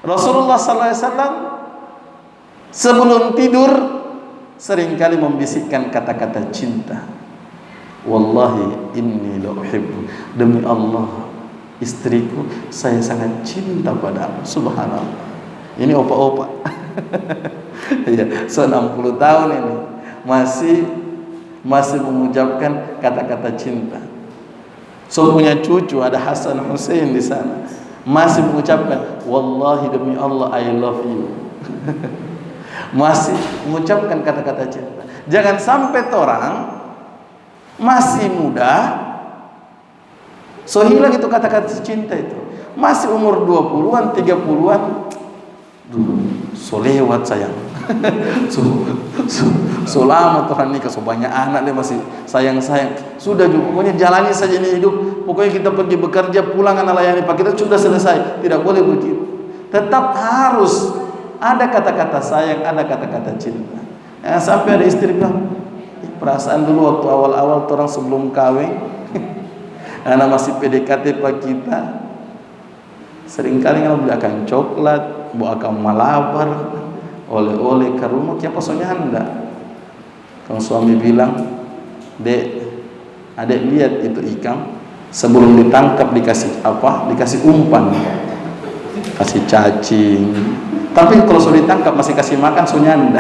Rasulullah SAW sebelum tidur seringkali membisikkan kata-kata cinta. Wallahi inni la uhibbu, demi Allah istriku saya sangat cinta padamu. Subhanallah. Ini opa-opa ya, 60 tahun ini masih mengucapkan kata-kata cinta. So punya cucu ada Hasan Hussein di sana, masih mengucapkan wallahi demi Allah I love you. Masih mengucapkan kata-kata cinta. Jangan sampai orang masih muda so hilang itu kata-kata cinta itu. Masih umur 20-an, 30-an, so lewat sayang. so lama Tuhan nikah, so banyak anak dia masih sayang-sayang. Sudah juga, pokoknya jalani saja ini hidup. Pokoknya kita pergi bekerja, pulang anak layani Pak kita sudah selesai. Tidak boleh begitu. Tetap harus ada kata-kata sayang, ada kata-kata cinta. Sampai ada istri bilang, perasaan dulu waktu awal-awal orang sebelum kawin, anak masih PDKT Pak kita, seringkali kan beliakan coklat, buakan malabar, oleh-oleh ke rumah, siapa soalnya anda. Kalau suami bilang, dek, adek lihat itu ikan, sebelum ditangkap dikasih apa? Dikasih umpan, kasih cacing. Tapi kalau sudah ditangkap masih kasih makan sunyanda.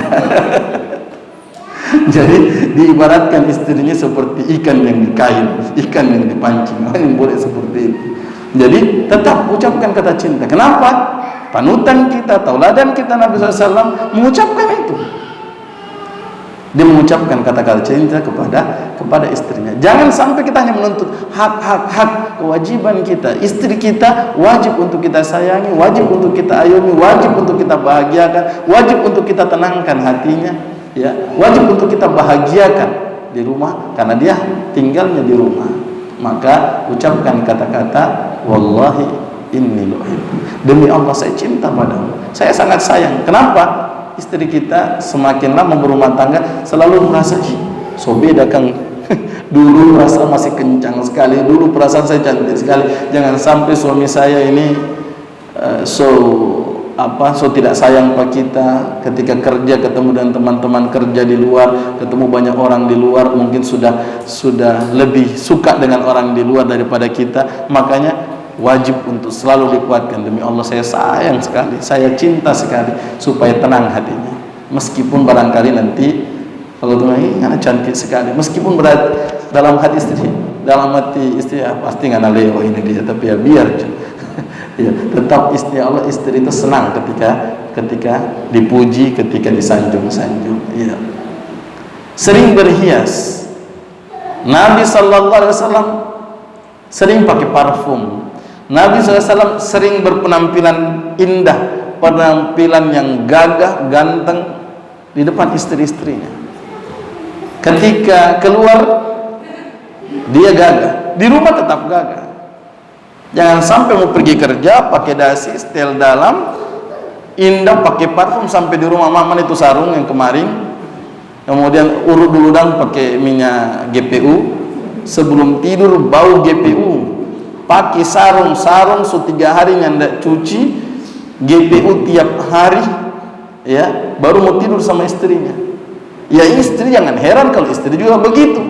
Jadi diibaratkan istrinya seperti ikan yang dikain, ikan yang dipancing. Yang boleh seperti itu. Jadi tetap ucapkan kata cinta. Kenapa? Panutan kita, tauladan kita Nabi SAW mengucapkan itu. Dia mengucapkan kata-kata cinta kepada istrinya. Jangan sampai kita hanya menuntut hak kewajiban kita. Istri kita wajib untuk kita sayangi, wajib untuk kita ayomi, wajib untuk kita bahagiakan, wajib untuk kita tenangkan hatinya, ya, wajib untuk kita bahagiakan di rumah karena dia tinggalnya di rumah. Maka ucapkan kata-kata wallahi inni lu'hibbu, demi Allah saya cinta padamu, saya sangat sayang. Kenapa? Istri kita semakin lama berumah tangga selalu merasa so beda Kang. Dulu merasa masih kencang sekali, dulu perasaan saya cantik sekali. Jangan sampai suami saya ini so tidak sayang pada kita. Ketika kerja ketemu dengan teman-teman kerja di luar, ketemu banyak orang di luar, mungkin sudah lebih suka dengan orang di luar daripada kita. Makanya wajib untuk selalu dikuatkan, demi Allah saya sayang sekali, saya cinta sekali, supaya tenang hatinya. Meskipun barangkali nanti kalau tuh anak cantik sekali, meskipun berat dalam hati istri ya, pasti nggak nalewa ini dia, tapi ya biar ya, tetap istri Allah, istri itu senang ketika dipuji, ketika disanjung-sanjung. Ya. Sering berhias. Nabi Sallallahu Alaihi Wasallam sering pakai parfum. Nabi SAW sering berpenampilan indah, penampilan yang gagah, ganteng di depan istri-istrinya. Ketika keluar, dia gagah, di rumah tetap gagah. Jangan sampai mau pergi kerja pakai dasi, setel dalam, indah pakai parfum, sampai di rumah Maman itu sarung yang kemarin, kemudian urut dulu dan pakai minyak GPU, sebelum tidur bau GPU. Pakai sarung so 3 hari nyandak cuci GPU tiap hari, ya, baru mau tidur sama istrinya. Ya istri jangan heran kalau istri juga begitu.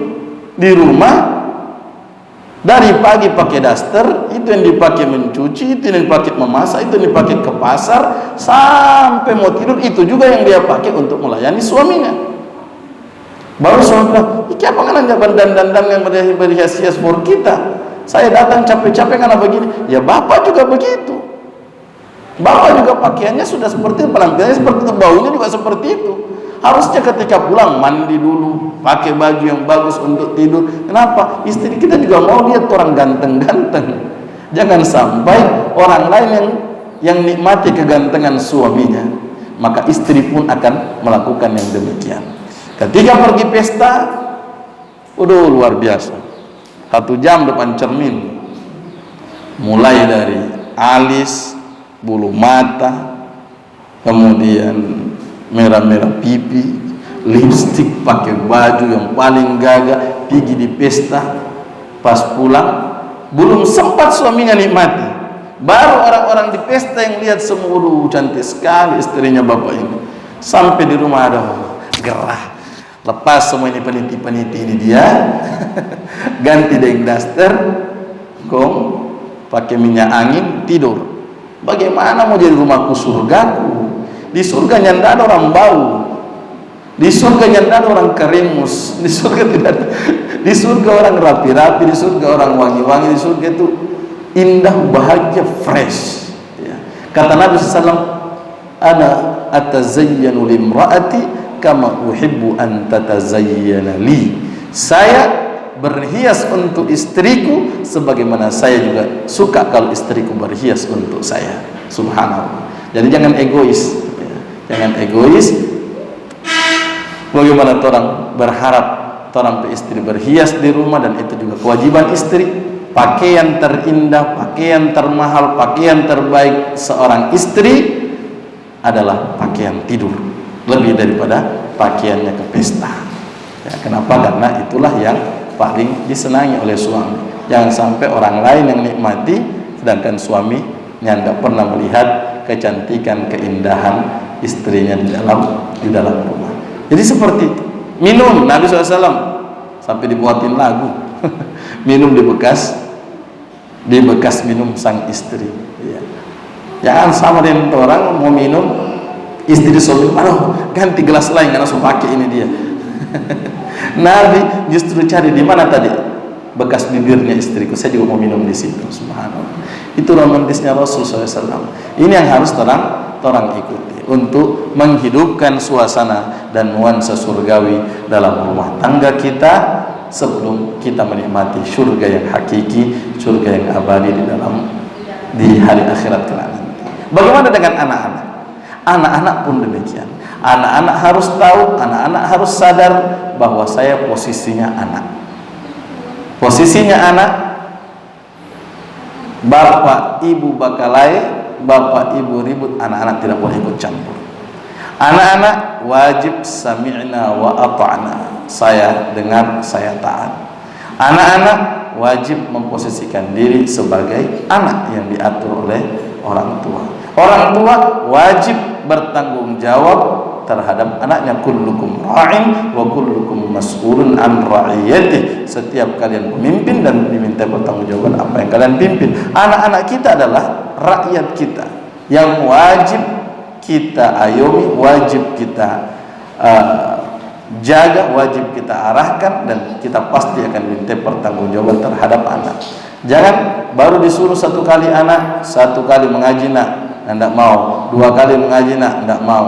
Di rumah dari pagi pakai daster, itu yang dipakai mencuci, itu yang dipakai memasak, itu yang dipakai ke pasar, sampai mau tidur itu juga yang dia pakai untuk melayani suaminya. Baru suami bilang, "Iki apa kan dandan yang berhias-hias for kita? Saya datang capek-capek karena begini." Ya bapak juga begitu. Bapak juga pakaiannya sudah seperti itu, penampilannya seperti itu, baunya juga seperti itu. Harusnya ketika pulang mandi dulu, pakai baju yang bagus untuk tidur. Kenapa? Istri kita juga mau lihat orang ganteng-ganteng. Jangan sampai orang lain yang nikmati kegantengan suaminya, maka istri pun akan melakukan yang demikian. Ketika pergi pesta, luar biasa. 1 jam depan cermin, mulai dari alis, bulu mata, kemudian merah-merah pipi, lipstik, pakai baju yang paling gagah, pergi di pesta. Pas pulang belum sempat suaminya nikmati, baru orang-orang di pesta yang lihat semua, cantik sekali istrinya bapak ini. Sampai di rumah ada gerah, lepas semua ini peniti-peniti ini dia, ganti dengan daster, gong, pakai minyak angin, tidur. Bagaimana mau jadi rumahku surgaku? Di surga nyanda ada orang bau, di surga nyanda ada orang kerimus, di surga tidak ada. Di surga orang rapi-rapi, di surga orang wangi-wangi, di surga itu indah, bahagia, fresh. Ya. Kata Nabi SAW, ana atazayyanu limra'ati kama uhibbu an tatazayyana li. Saya berhias untuk istriku sebagaimana saya juga suka kalau istriku berhias untuk saya. Subhanallah. Jadi jangan egois, ya. Jangan egois. Bagaimana orang berharap orang istri berhias di rumah, dan itu juga kewajiban istri. Pakaian terindah, pakaian termahal, pakaian terbaik seorang istri adalah pakaian tidur, lebih daripada pakaiannya ke pesta. Ya, kenapa? Karena itulah yang paling disenangi oleh suami. Jangan sampai orang lain yang nikmati, sedangkan suami yang tidak pernah melihat kecantikan, keindahan istrinya di dalam rumah. Jadi seperti itu. Minum, Nabi SAW sampai dibuatin lagu minum di bekas minum sang istri, ya. Jangan sama dengan orang mau minum, istri disuruh, aduh ganti gelas lain karena sudah pakai ini dia. Nabi justru cari di mana tadi bekas bibirnya istriku, saya juga mau minum di situ. Subhanallah. Itu romantisnya Rasul SAW. Ini yang harus orang ikuti untuk menghidupkan suasana dan nuansa surgawi dalam rumah tangga kita sebelum kita menikmati surga yang hakiki, surga yang abadi di hari akhirat kelak nanti. Bagaimana dengan anak-anak? Anak-anak pun demikian. Anak-anak harus tahu, anak-anak harus sadar bahwa saya posisinya anak. Posisinya anak, bapak ibu bakalai, bapak ibu ribut, anak-anak tidak boleh ikut campur. Anak-anak wajib sami'na wa ata'na, saya dengar, saya taat. Anak-anak wajib memposisikan diri sebagai anak yang diatur oleh orang tua. Orang tua wajib bertanggung jawab terhadap anaknya. Kullukum ra'in wa kullukum mas'ulun an ra'iyatih. Setiap kalian pemimpin dan diminta pertanggungjawaban apa yang kalian pimpin. Anak-anak kita adalah rakyat kita yang wajib kita ayomi, wajib kita jaga, wajib kita arahkan, dan kita pasti akan minta pertanggungjawaban terhadap anak. Jangan baru disuruh satu kali anak, satu kali mengaji nak, tidak mau, dua kali mengaji nak, tidak mau,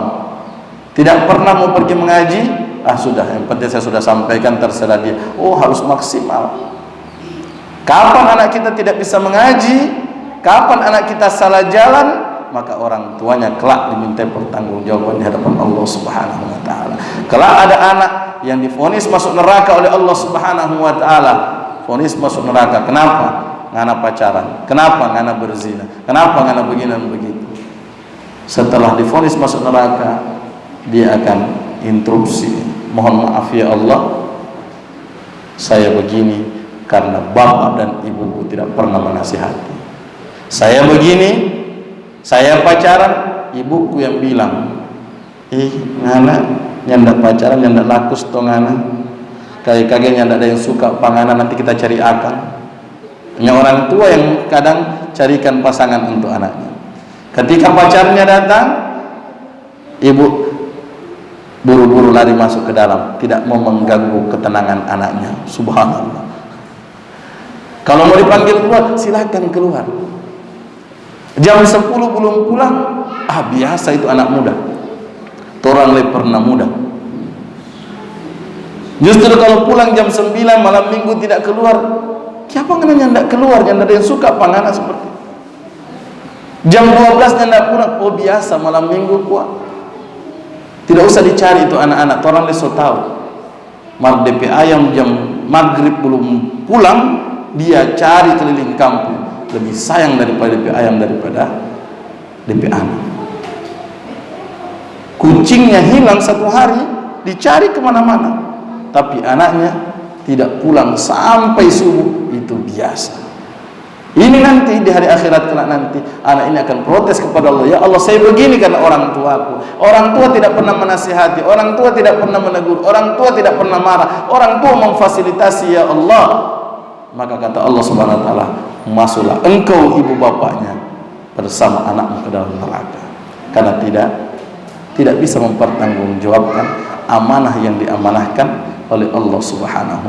tidak pernah mau pergi mengaji, sudah, yang penting saya sudah sampaikan, terserah dia. Oh, harus maksimal. Kapan anak kita tidak bisa mengaji, kapan anak kita salah jalan, maka orang tuanya kelak diminta pertanggungjawaban di hadapan Allah Subhanahu wa taala. Kelak ada anak yang divonis masuk neraka oleh Allah Subhanahu wa taala. Vonis masuk neraka. Kenapa? Ngana pacaran. Kenapa? Ngana berzina. Kenapa? Ngana begini dan begitu. Setelah divonis masuk neraka, dia akan interupsi. Mohon maaf ya Allah, saya begini karena bapak dan ibuku tidak pernah menasihati. Saya begini, saya pacaran, ibuku yang bilang, ngana nyanda pacaran, nyanda lakus to ngana, kayak nyanda ada yang suka panganan, nanti kita cari akang. Hanya orang tua yang kadang carikan pasangan untuk anaknya. Ketika pacarnya datang, ibu buru-buru lari masuk ke dalam, tidak mau mengganggu ketenangan anaknya. Subhanallah. Kalau mau dipanggil keluar, silakan keluar. Jam 10 belum pulang, biasa itu anak muda. Orang lain pernah muda. Justru kalau pulang jam 9 malam minggu tidak keluar, siapa yang tidak keluar? Yang ada yang suka panganan seperti itu. Jam 12 tidak pulang, biasa malam minggu kuat. Tidak usah dicari itu anak-anak. Orang lain so tahu. DP ayam jam maghrib belum pulang, dia cari keliling kampung. Lebih sayang daripada DP ayam daripada DP anak. Kucingnya hilang 1 hari, dicari kemana-mana, tapi anaknya tidak pulang sampai subuh, itu biasa. Ini nanti di hari akhirat kelak nanti anak ini akan protes kepada Allah, ya Allah saya begini karena orang tuaku. Orang tua tidak pernah menasihati, orang tua tidak pernah menegur, orang tua tidak pernah marah, orang tua memfasilitasi ya Allah. Maka kata Allah Subhanahu wa taala, masuklah engkau ibu bapaknya bersama anakmu ke dalam neraka. Karena tidak bisa mempertanggungjawabkan amanah yang diamanahkan oleh Allah Subhanahu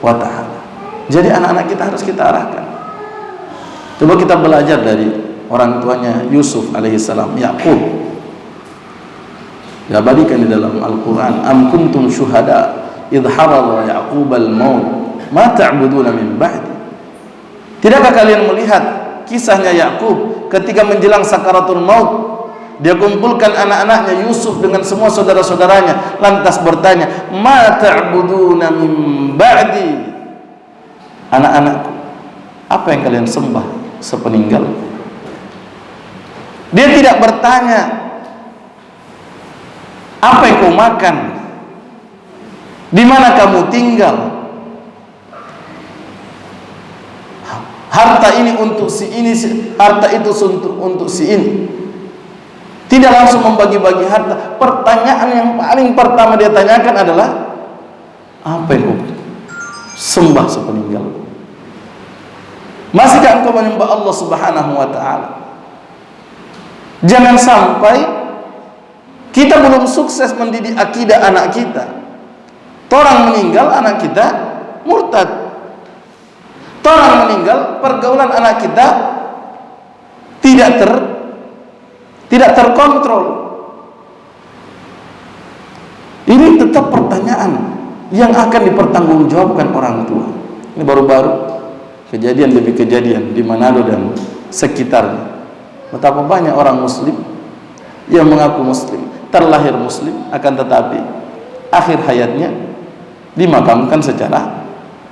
wa taala. Jadi anak-anak kita harus kita arahkan. Coba kita belajar dari orang tuanya Yusuf alaihissalam, Yakub. Diabadikan di dalam Al-Quran, am kuntum syuhada idh hadara Yaqub al-maut ma ta'buduna min ba'di. Tidakkah kalian melihat kisahnya Yakub ketika menjelang sakaratul maut? Dia kumpulkan anak-anaknya Yusuf dengan semua saudara-saudaranya, lantas bertanya, ma ta'buduna min ba'di. Anak-anakku, apa yang kalian sembah sepeninggal? Dia tidak bertanya apa yang kau makan, di mana kamu tinggal, harta ini untuk si ini, harta itu untuk si ini. Tidak langsung membagi-bagi harta. Pertanyaan yang paling pertama dia tanyakan adalah, apa yang kau sembah sepeninggal? Masihkah engkau menyembah Allah Subhanahu wa taala? Jangan sampai kita belum sukses mendidik akidah anak kita, orang meninggal anak kita murtad, orang meninggal pergaulan anak kita tidak terkontrol. Ini tetap pertanyaan yang akan dipertanggungjawabkan orang tua. Ini baru-baru kejadian demi kejadian di Manado dan sekitarnya. Betapa banyak orang muslim yang mengaku muslim, terlahir muslim, akan tetapi akhir hayatnya dimakamkan secara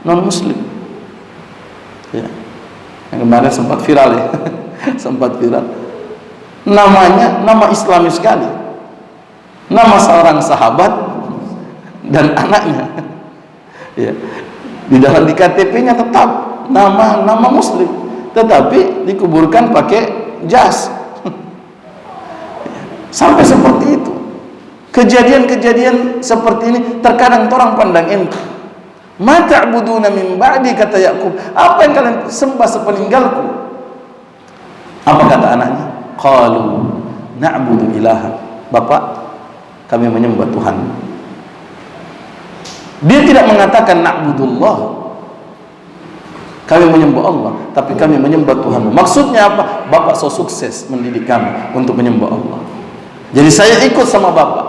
non muslim. Ya. Yang kemarin sempat viral ya. Sempat viral. Namanya nama islami sekali. Nama seorang sahabat dan anaknya. Ya. Di dalam di KTP-nya tetap nama muslim, tetapi dikuburkan pakai jas. Sampai seperti itu. Kejadian-kejadian seperti ini terkadang orang pandang enteng. Ma ta'buduna min ba'di, kata Yakub, apa yang kalian sembah sepeninggalku? Apa kata anaknya? Qalu na'budu ilaha. Bapak, kami menyembah Tuhan. Dia tidak mengatakan na'budullah, kami menyembah Allah, tapi kami menyembah Tuhanmu. Maksudnya apa? Bapak so sukses mendidik kami untuk menyembah Allah, jadi saya ikut sama Bapak.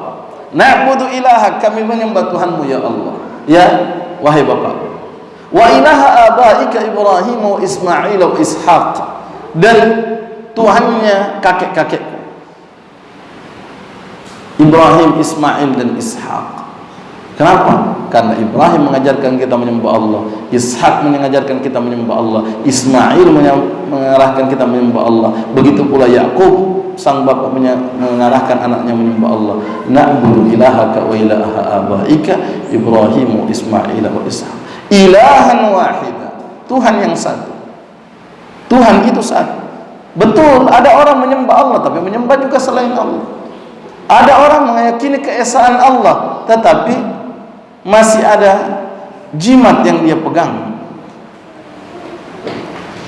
Na'budu ilaha, kami menyembah Tuhanmu ya Allah. Ya, wahai Bapak. Wa ilaha abaika Ibrahim wa Ismail wa Ishaq, dan Tuhannya kakek-kakekku Ibrahim, Ismail dan Ishaq. Kenapa? Karena Ibrahim mengajarkan kita menyembah Allah, Ishak mengajarkan kita menyembah Allah, Ismail mengarahkan kita menyembah Allah. Begitu pula Yakub, sang bapak mengarahkan anaknya menyembah Allah. Na'budu ilahaka wa ilaha abaika Ibrahim, Ismail wa Ishak. Ilahan wahida, Tuhan yang satu. Tuhan itu satu. Betul, ada orang menyembah Allah tapi menyembah juga selain Allah. Ada orang meyakini keesaan Allah, tetapi masih ada jimat yang dia pegang,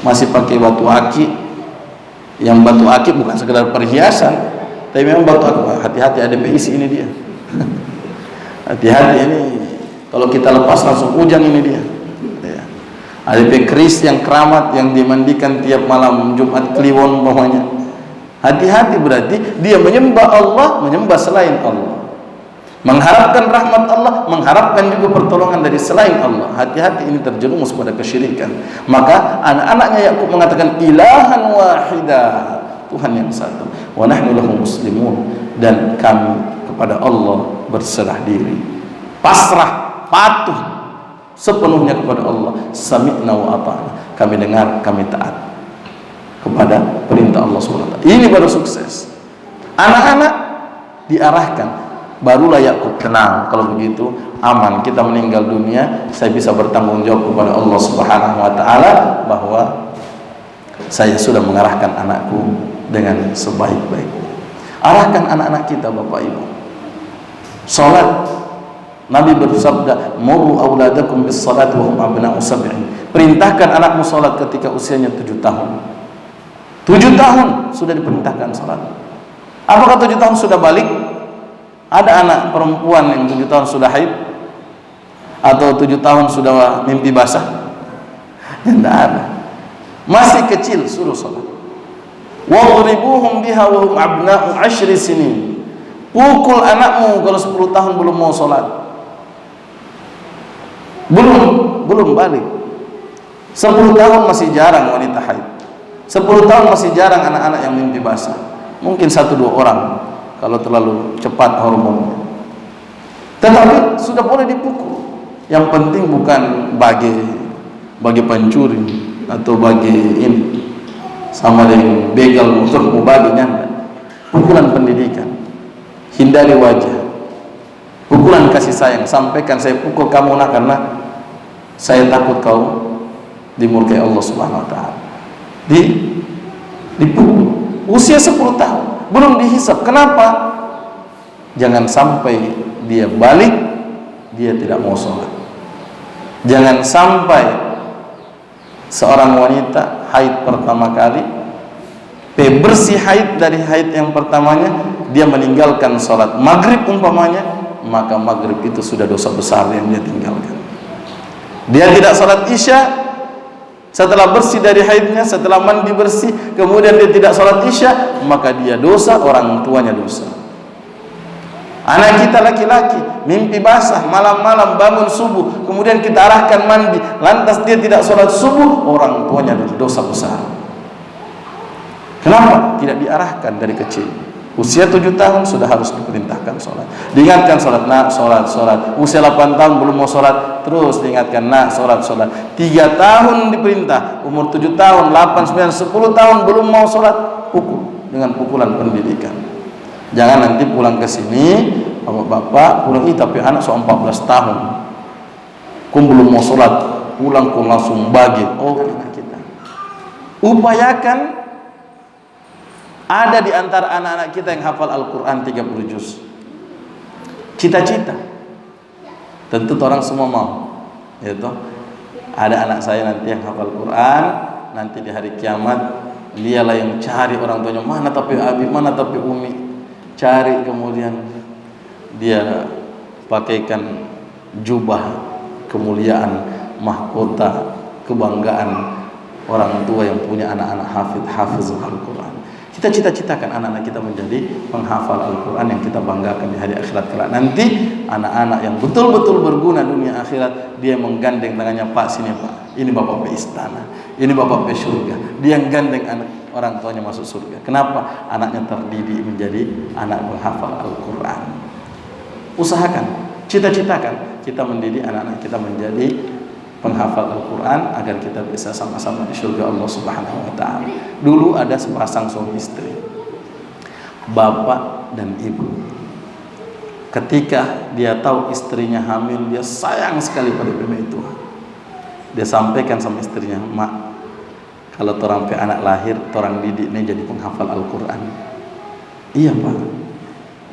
masih pakai batu akik. Yang batu akik bukan sekedar perhiasan, tapi memang batu akik. Hati-hati, ada PIC ini dia. Hati-hati, ini kalau kita lepas langsung ujang ini dia. Ada keris yang keramat yang dimandikan tiap malam Jumat Kliwon pokoknya. Hati-hati, berarti dia menyembah Allah, menyembah selain Allah, mengharapkan rahmat Allah, mengharapkan juga pertolongan dari selain Allah. Hati-hati, ini terjerumus pada kesyirikan. Maka anak-anaknya Yakub mengatakan ilahan wahida, Tuhan yang satu. Wa nahnu lahu muslimun, dan kami kepada Allah berserah diri, pasrah, patuh sepenuhnya kepada Allah. Sami'na wa ata'na, kami dengar, kami taat kepada perintah Allah SWT. Ini baru sukses. Anak-anak diarahkan, barulah Yakub tenang. Kalau begitu aman, kita meninggal dunia saya bisa bertanggung jawab kepada Allah Subhanahu wa taala bahwa saya sudah mengarahkan anakku dengan sebaik-baiknya. Arahkan anak-anak kita, Bapak Ibu. Salat, Nabi bersabda, "Muru auladakum bis salat wa hum abna'u sab'in." Perintahkan anakmu salat ketika usianya 7 tahun. 7 tahun sudah diperintahkan salat. Apakah 7 tahun sudah balik? Ada anak perempuan yang 7 tahun sudah haid? Atau 7 tahun sudah mimpi basah? Tidak ada. Masih kecil suruh salat. Wadribuhum biha wa hum abna'u 10 sinin. Pukul anakmu kalau 10 tahun belum mau salat. Belum balik. 10 tahun masih jarang wanita haid. 10 tahun masih jarang anak-anak yang mimpi basah. Mungkin 1-2 orang kalau terlalu cepat hormonnya. Tetapi sudah boleh dipukul. Yang penting bukan bagi pencuri atau bagi ini sama dengan begal motor mau baginya. Pukulan pendidikan. Hindari wajah. Pukulan kasih sayang. Sampaikan, saya pukul kamu nak karena saya takut kau dimurkai Allah Subhanahu wa taala. Dipukul. Usia 10 tahun belum dihisap. Kenapa? Jangan sampai dia balik dia tidak mau sholat. Jangan sampai seorang wanita haid pertama kali, bersih haid dari haid yang pertamanya, dia meninggalkan sholat maghrib umpamanya, maka maghrib itu sudah dosa besar yang dia tinggalkan. Dia tidak sholat isya setelah bersih dari haidnya, setelah mandi bersih, kemudian dia tidak sholat isya, maka dia dosa, orang tuanya dosa. Anak kita laki-laki mimpi basah malam-malam bangun subuh, kemudian kita arahkan mandi, lantas dia tidak sholat subuh, orang tuanya dosa besar. Kenapa? Tidak diarahkan dari kecil. Usia 7 tahun sudah harus diperintahkan sholat. Diingatkan sholat, nak sholat. Usia 8 tahun belum mau sholat, terus diingatkan, nak sholat. 3 tahun diperintah, umur 7 tahun, 8, 9, 10 tahun belum mau sholat, pukul dengan pukulan pendidikan. Jangan nanti pulang ke sini, bapak pulang, tapi anak 14 tahun, kau belum mau sholat, pulang kau langsung bagi. Oh, kita upayakan ada di antara anak-anak kita yang hafal Al-Quran 30 juz. Cita-cita. Tentu orang semua mau. Yaitu ada anak saya nanti yang hafal Quran, nanti di hari kiamat dialah yang cari orang tuanya, mana tapi abi, mana tapi umi, cari, kemudian dia pakaikan jubah kemuliaan, mahkota kebanggaan orang tua yang punya anak-anak hafiz Al-Quran. Kita cita-citakan anak-anak kita menjadi penghafal Al-Quran yang kita banggakan di hari akhirat kelak. Nanti anak-anak yang betul-betul berguna dunia akhirat, dia menggandeng tangannya, Pak sini Pak, ini Bapak pe istana, ini Bapak pe surga. Dia yang gandeng anak orang tuanya masuk surga. Kenapa? Anaknya terdidik menjadi anak penghafal Al-Quran. Usahakan, cita-citakan kita mendidik anak-anak kita menjadi penghafal Al-Quran agar kita bisa sama-sama di surga Allah Subhanahu wa taala. Dulu ada sepasang suami istri, bapak dan ibu. Ketika dia tahu istrinya hamil, dia sayang sekali pada ibu itu. Dia sampaikan sama istrinya, "Mak, kalau torang pe anak lahir, torang didiknya jadi penghafal Al-Quran." "Iya Pak,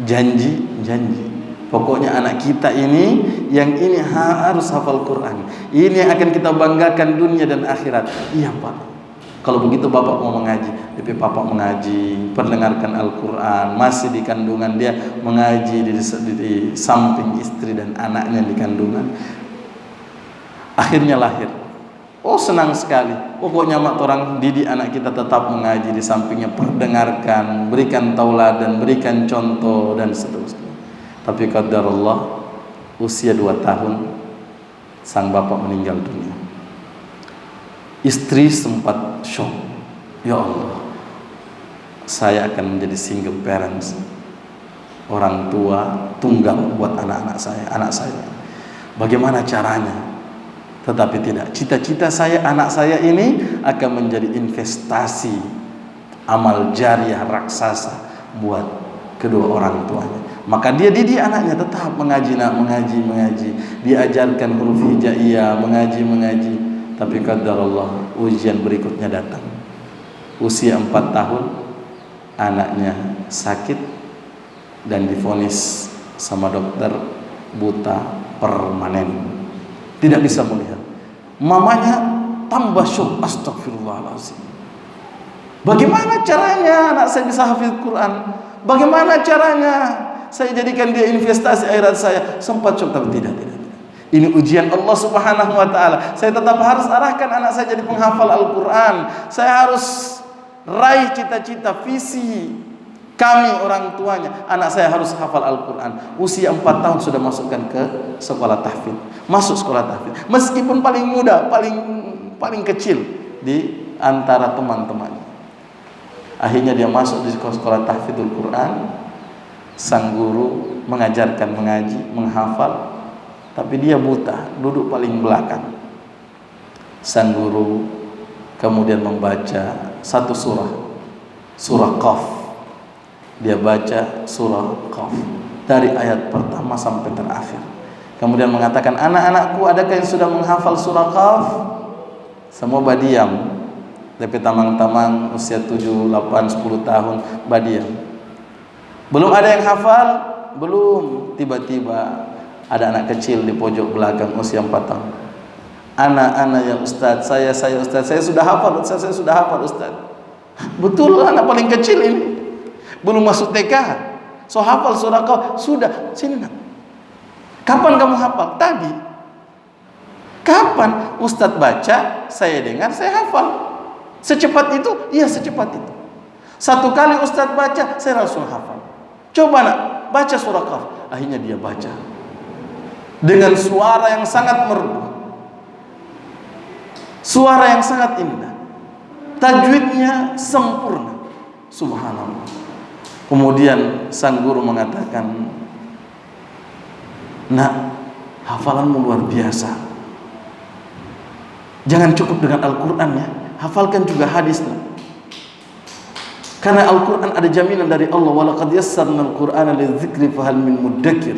janji. Pokoknya anak kita ini, yang ini harus hafal Quran. Ini yang akan kita banggakan dunia dan akhirat." "Iya Pak, kalau begitu Bapak mau mengaji." Tapi Bapak mengaji, perdengarkan Al-Quran, masih di kandungan dia mengaji di samping istri dan anaknya di kandungan. Akhirnya lahir. Oh, senang sekali. Pokoknya mak orang didik anak kita tetap mengaji, di sampingnya perdengarkan, berikan tauladan, berikan contoh dan seterusnya. Tapi qadarullah, usia 2 tahun sang bapak meninggal dunia. Istri sempat shock. Ya Allah, saya akan menjadi single parents, orang tua tunggal buat anak saya. Bagaimana caranya? Tetapi tidak, cita-cita saya, anak saya ini akan menjadi investasi amal jariah raksasa buat kedua orang tuanya. Maka dia didik anaknya tetap mengaji, mengaji. Diajarkan huruf hijaiyah, mengaji. Tapi qadarullah, ujian berikutnya datang. Usia 4 tahun anaknya sakit dan divonis sama dokter buta permanen, tidak bisa melihat. Mamanya tambah syok, astagfirullahaladzim. Bagaimana caranya anak saya bisa hafid Quran? Bagaimana caranya saya jadikan dia investasi akhirat saya? Sempat syok, tapi tidak. Ini ujian Allah Subhanahu wa taala. Saya tetap harus arahkan anak saya jadi penghafal Al-Quran. Saya harus raih cita-cita visi kami orang tuanya. Anak saya harus hafal Al-Quran. Usia 4 tahun sudah masukkan ke sekolah tahfidz. Masuk sekolah tahfidz. Meskipun paling muda, paling kecil di antara teman-temannya. Akhirnya dia masuk di sekolah tahfidzul Quran. Sang guru mengajarkan mengaji, menghafal, tapi dia buta, duduk paling belakang. Sang guru kemudian membaca satu surah Qaf. Dia baca surah Qaf dari ayat pertama sampai terakhir. Kemudian mengatakan, anak-anakku, adakah yang sudah menghafal surah Qaf? Semua badiam. Tapi tamang-tamang usia 7, 8, 10 tahun badiam. Belum ada yang hafal? Belum. Tiba-tiba ada anak kecil di pojok belakang usia 4 tahun. Anak-anak ya Ustaz, saya Ustaz, saya sudah hafal Ustaz. Betul, anak paling kecil ini. Belum masuk TK. So hafal surah Qaf. Sudah, sini nak. Kapan kamu hafal? Tadi. Kapan? Ustaz baca, saya dengar, saya hafal. Secepat itu? Iya, secepat itu. Satu kali Ustaz baca, saya langsung hafal. Coba nak, baca surah Qaf. Akhirnya dia baca dengan suara yang sangat merdu, suara yang sangat indah, tajwidnya sempurna. Subhanallah. Kemudian sang guru mengatakan, nak, hafalanmu luar biasa. Jangan cukup dengan Al-Quran ya, hafalkan juga hadis. Karena Al-Quran ada jaminan dari Allah, walaqad yassarna al-Qur'ana lidzikri fahal min muddakir.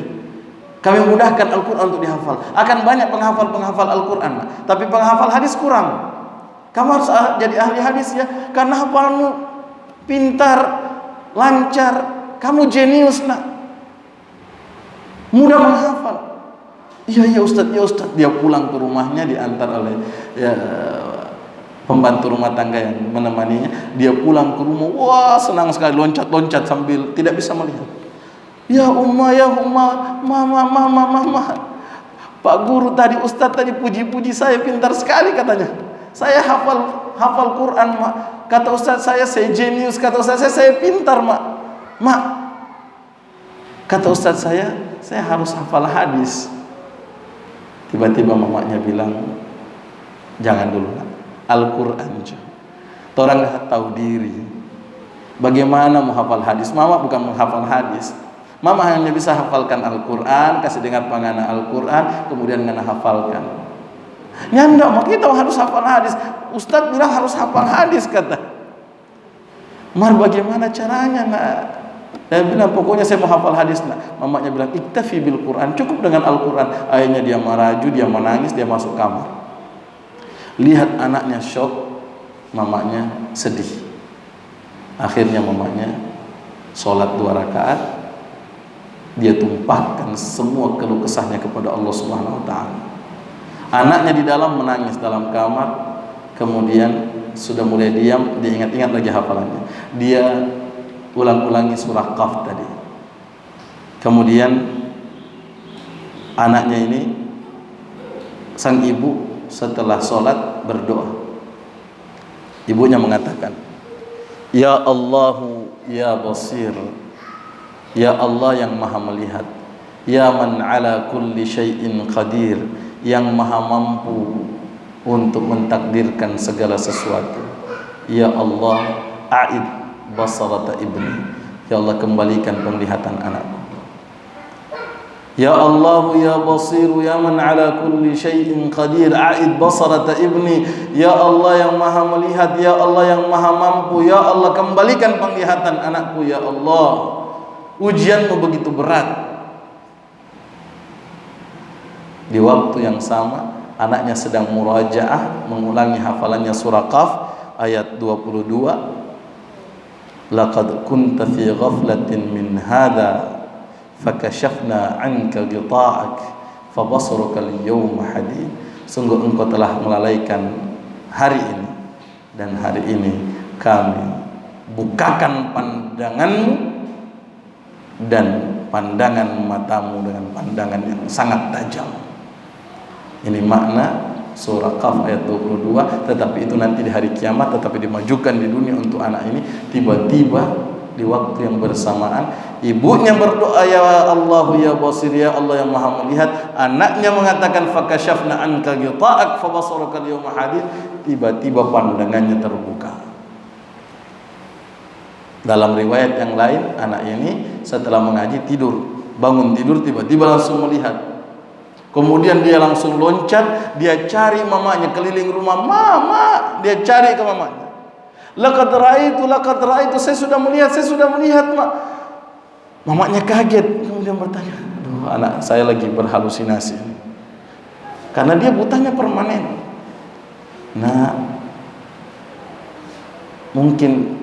Kami mudahkan Al-Quran untuk dihafal. Akan banyak penghafal Al-Quran, tapi penghafal hadis kurang. Kamu harus jadi ahli hadis ya, karena hafalanmu pintar, lancar, kamu jenius nak, mudah menghafal. Iya Ustaz. Dia pulang ke rumahnya, diantar oleh pembantu rumah tangga yang menemaninya. Dia pulang ke rumah, wah senang sekali, loncat-loncat sambil tidak bisa melihat. Ya Umma, mama. Pak guru tadi, Ustaz tadi puji-puji saya, pintar sekali katanya. Saya hafal Quran, Mak. Kata Ustaz saya jenius. Kata Ustaz saya pintar, Mak. Kata Ustaz saya harus hafal hadis. Tiba-tiba mamanya bilang, jangan dulu nak, Al-Quran aja. Orang tahu diri. Bagaimana mau hafal hadis? Mama bukan menghafal hadis. Mama hanya bisa hafalkan Al-Quran, kasih dengar pangana Al-Quran, kemudian ngana hafalkan. Nyanda, mak kita harus hafal hadis. Ustaz bilang harus hafal hadis, kata. Mar, bagaimana caranya nak? Dia bilang, pokoknya saya mau hafal hadis nak. Mamanya bilang, iktafi bil Quran, cukup dengan Al-Quran. Akhirnya dia meraju, dia menangis, dia masuk kamar. Lihat anaknya syok, mamanya sedih. Akhirnya mamanya sholat 2 rakaat. Dia tumpahkan semua keluh kesahnya kepada Allah Subhanahu wa taala. Anaknya di dalam menangis dalam kamar. Kemudian sudah mulai diam, dia ingat-ingat lagi hafalannya. Dia ulang-ulangi surah Qaf tadi. Kemudian anaknya ini, sang ibu setelah sholat berdoa. Ibunya mengatakan, Ya Allahu ya Basir, Ya Allah yang maha melihat, Ya man ala kulli syai'in qadir, yang maha mampu untuk mentakdirkan segala sesuatu. Ya Allah, a'id basarata ibni, Ya Allah kembalikan penglihatan anakku. Ya Allah ya Basir, Ya man ala kulli syai'in qadir, a'id basarata ibni, Ya Allah yang maha melihat, Ya Allah yang maha mampu, Ya Allah kembalikan penglihatan anakku. Ya Allah, ujianmu begitu berat. Di waktu yang sama anaknya sedang murajaah, mengulangi hafalannya surah Qaf. ayat 22, laqad kunta fi ghaflatin min hadha fakashafna 'anka ghita'ak fabasaruka al-yawma hadid. Sungguh engkau telah melalaikan hari ini, dan hari ini kami bukakan pandanganmu dan pandangan matamu dengan pandangan yang sangat tajam. Ini makna surah Qaf ayat 22. Tetapi itu nanti di hari kiamat, tetapi dimajukan di dunia untuk anak ini. Tiba-tiba di waktu yang bersamaan ibunya berdoa, ya Allah ya Basir, ya Allah yang Maha melihat. Anaknya mengatakan fakashafna anka ghita'ak fabasaruka al-yawma hadid. Tiba-tiba pandangannya terbuka. Dalam riwayat yang lain, anak ini setelah mengaji tidur, bangun tidur tiba-tiba langsung melihat. Kemudian dia langsung loncat, dia cari mamanya keliling rumah, mama, dia cari ke mamanya. Laqad ra'aitu, saya sudah melihat, Mak. Mamanya kaget, kemudian bertanya, aduh, anak saya lagi berhalusinasi. Karena dia butanya permanen. Nah, mungkin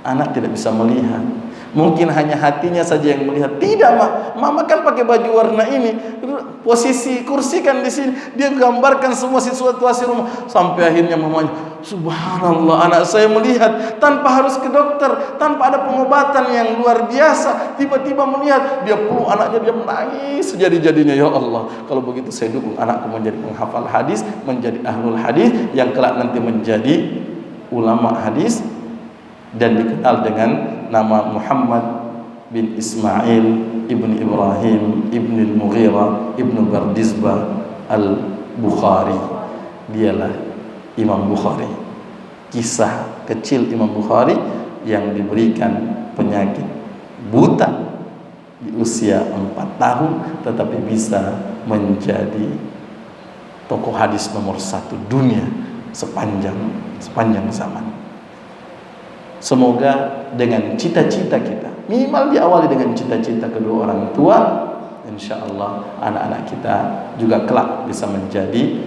anak tidak bisa melihat. Mungkin hanya hatinya saja yang melihat. Tidak, Mak. Mama kan pakai baju warna ini. Posisi kursi kan di sini. Dia gambarkan semua situasi rumah. Sampai akhirnya mamanya, subhanallah, anak saya melihat tanpa harus ke dokter, tanpa ada pengobatan yang luar biasa. Tiba-tiba melihat, dia peluk anaknya, dia menangis sejadi-jadinya. Ya Allah, kalau begitu saya dukung anakku menjadi penghafal hadis, menjadi ahlul hadis, yang kelak nanti menjadi ulama hadis dan dikenal dengan nama Muhammad bin Ismail ibn Ibrahim ibn al-Mughirah ibn Bardizbah al-Bukhari. Dialah Imam Bukhari. Kisah kecil Imam Bukhari yang diberikan penyakit buta di usia 4 tahun, tetapi bisa menjadi tokoh hadis nomor 1 dunia sepanjang zaman. Semoga dengan cita-cita kita, minimal diawali dengan cita-cita kedua orang tua, insya Allah anak-anak kita juga kelak bisa menjadi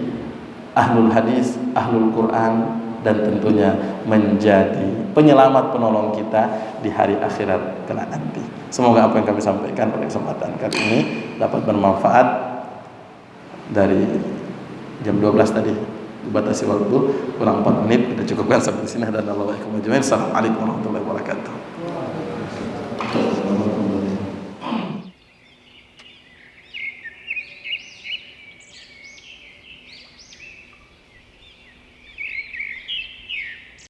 ahlul hadis, ahlul Quran, dan tentunya menjadi penyelamat penolong kita di hari akhirat kelak nanti. Semoga apa yang kami sampaikan pada kesempatan kali ini dapat bermanfaat. Dari jam 12 tadi dibatasi waktu kurang 4 menit, kita cukupkan sampai di sini. Dan Assalamualaikum warahmatullahi wabarakatuh.